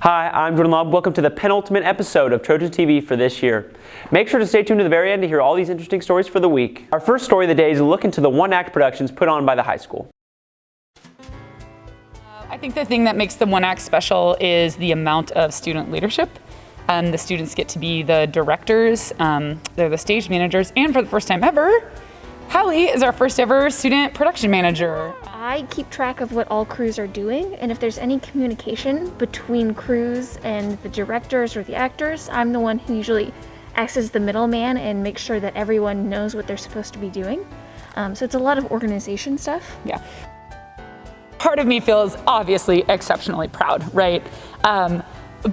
Hi, I'm Jordan Lobb. Welcome to the penultimate episode of Trojan TV for this year. Make sure to stay tuned to the very end to hear all these interesting stories for the week. Our first story of the day is a look into the one-act productions put on by the high school. I think the thing that makes the one-act special is the amount of student leadership. The students get to be the directors, they're the stage managers, and for the first time ever, Hallie is our first ever student production manager. I keep track of what all crews are doing, and if there's any communication between crews and the directors or the actors, I'm the one who usually acts as the middleman and makes sure that everyone knows what they're supposed to be doing. So it's a lot of organization stuff. Yeah. Part of me feels obviously exceptionally proud, right?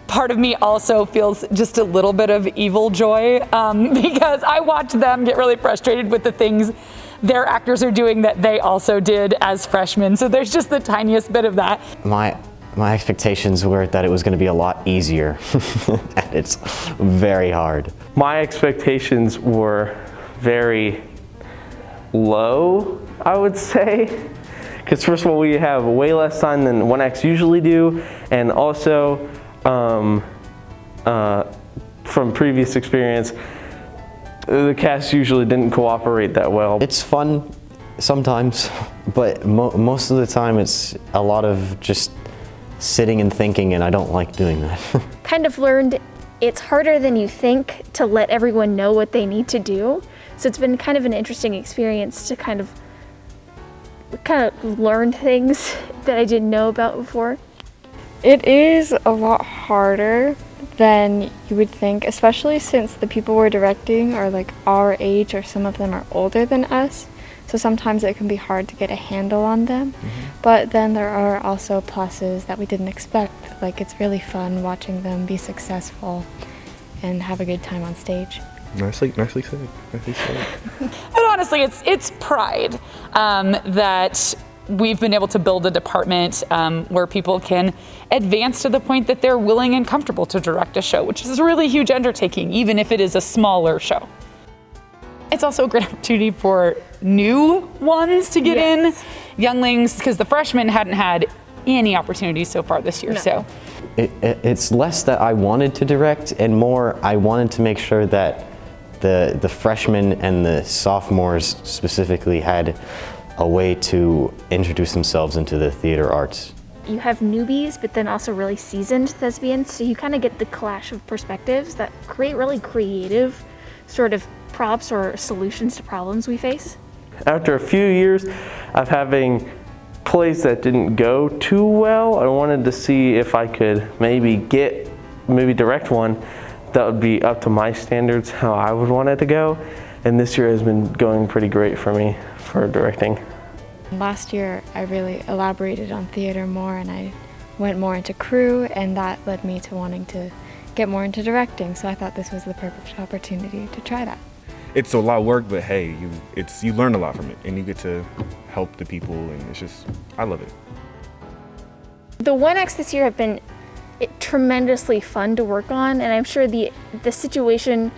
Part of me also feels just a little bit of evil joy because I watch them get really frustrated with the things their actors are doing that they also did as freshmen. So there's just the tiniest bit of that. My expectations were that it was going to be a lot easier, and it's very hard. My expectations were very low, I would say. Because first of all, we have way less time than 1X usually do, and also from previous experience, the cast usually didn't cooperate that well. It's fun sometimes, but most of the time it's a lot of just sitting and thinking, and I don't like doing that. Kind of learned it's harder than you think to let everyone know what they need to do. So it's been kind of an interesting experience to kind of learn things that I didn't know about before. It is a lot harder than you would think, especially since the people we're directing are like our age, or some of them are older than us. So sometimes it can be hard to get a handle on them. But then there are also pluses that we didn't expect. Like, it's really fun watching them be successful and have a good time on stage. Nicely said. But honestly, it's pride that we've been able to build a department where people can advance to the point that they're willing and comfortable to direct a show, which is a really huge undertaking, even if it is a smaller show. It's also a great opportunity for new ones to get in, younglings, because the freshmen hadn't had any opportunities so far this year. No. So It's less that I wanted to direct, and more I wanted to make sure that the freshmen and the sophomores specifically had a way to introduce themselves into the theater arts. You have newbies, but then also really seasoned thespians, so you kind of get the clash of perspectives that create really creative sort of props or solutions to problems we face. After a few years of having plays that didn't go too well, I wanted to see if I could maybe direct one that would be up to my standards, how I would want it to go. And this year has been going pretty great for me for directing. Last year I really elaborated on theater more, and I went more into crew, and that led me to wanting to get more into directing. So I thought this was the perfect opportunity to try that. It's a lot of work, but hey, you learn a lot from it, and you get to help the people, and I love it. The 1X this year have been tremendously fun to work on, and I'm sure the situation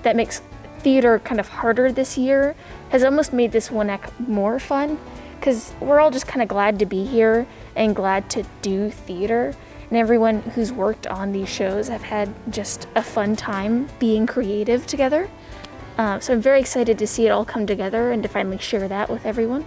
that makes theater kind of harder this year has almost made this 1X more fun, because we're all just kind of glad to be here and glad to do theater, and everyone who's worked on these shows have had just a fun time being creative together. So I'm very excited to see it all come together and to finally share that with everyone.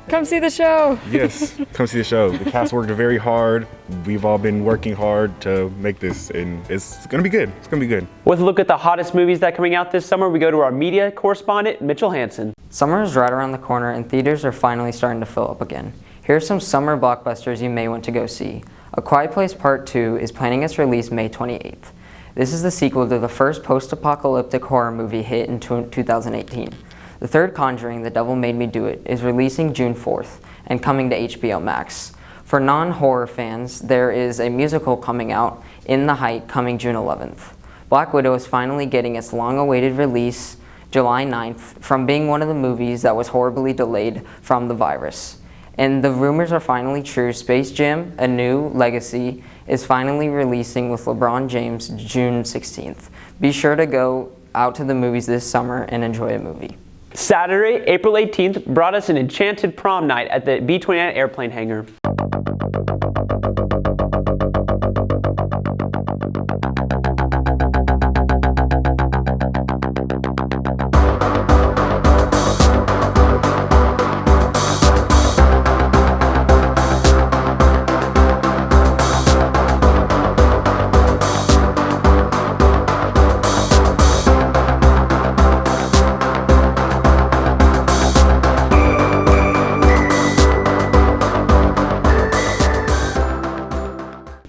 Come see the show! Yes, come see the show. The cast worked very hard. We've all been working hard to make this, and it's gonna be good. It's gonna be good. With a look at the hottest movies that are coming out this summer, we go to our media correspondent, Mitchell Hansen. Summer is right around the corner, and theaters are finally starting to fill up again. Here are some summer blockbusters you may want to go see. A Quiet Place Part 2 is planning its release May 28th. This is the sequel to the first post-apocalyptic horror movie hit in 2018. The third Conjuring, The Devil Made Me Do It, is releasing June 4th and coming to HBO Max. For non-horror fans, there is a musical coming out, In the Height, coming June 11th. Black Widow is finally getting its long-awaited release July 9th from being one of the movies that was horribly delayed from the virus. And the rumors are finally true. Space Jam: A New Legacy is finally releasing with LeBron James June 16th. Be sure to go out to the movies this summer and enjoy a movie. Saturday, April 18th, brought us an enchanted prom night at the B-29 airplane hangar.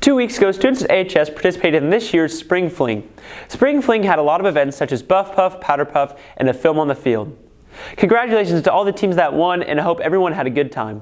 2 weeks ago, students at AHS participated in this year's Spring Fling. Spring Fling had a lot of events such as Buff Puff, Powder Puff, and a film on the field. Congratulations to all the teams that won, and I hope everyone had a good time.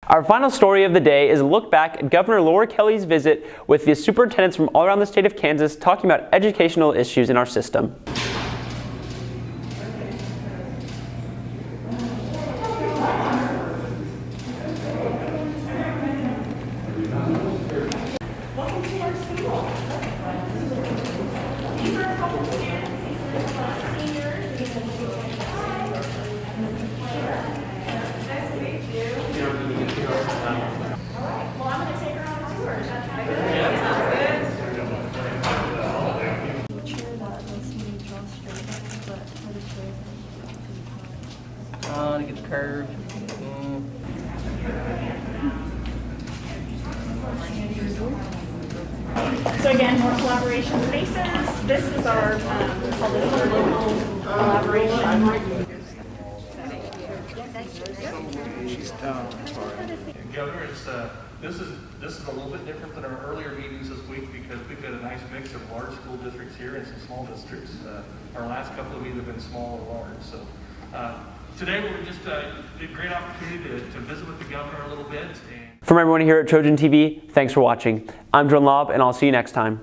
Our final story of the day is a look back at Governor Kelly's visit with the superintendents from all around the state of Kansas talking about educational issues in our system. Welcome to our school. These are a couple of students. These are seniors. Nice to meet you. All right. Well, I'm going to take her on a tour. Is that kind of good? Yeah. Sounds good. Chair that lets me draw straight, but for the chairs To get the curve. So again, more collaboration spaces. This is our call this our local collaboration. Governor, this is a little bit different than our earlier meetings this week because we've got a nice mix of large school districts here and some small districts. Our last couple of meetings have been small or large. So today we're just a great opportunity to visit with the governor a little bit. From everyone here at Trojan TV, thanks for watching. I'm John Lobb, and I'll see you next time.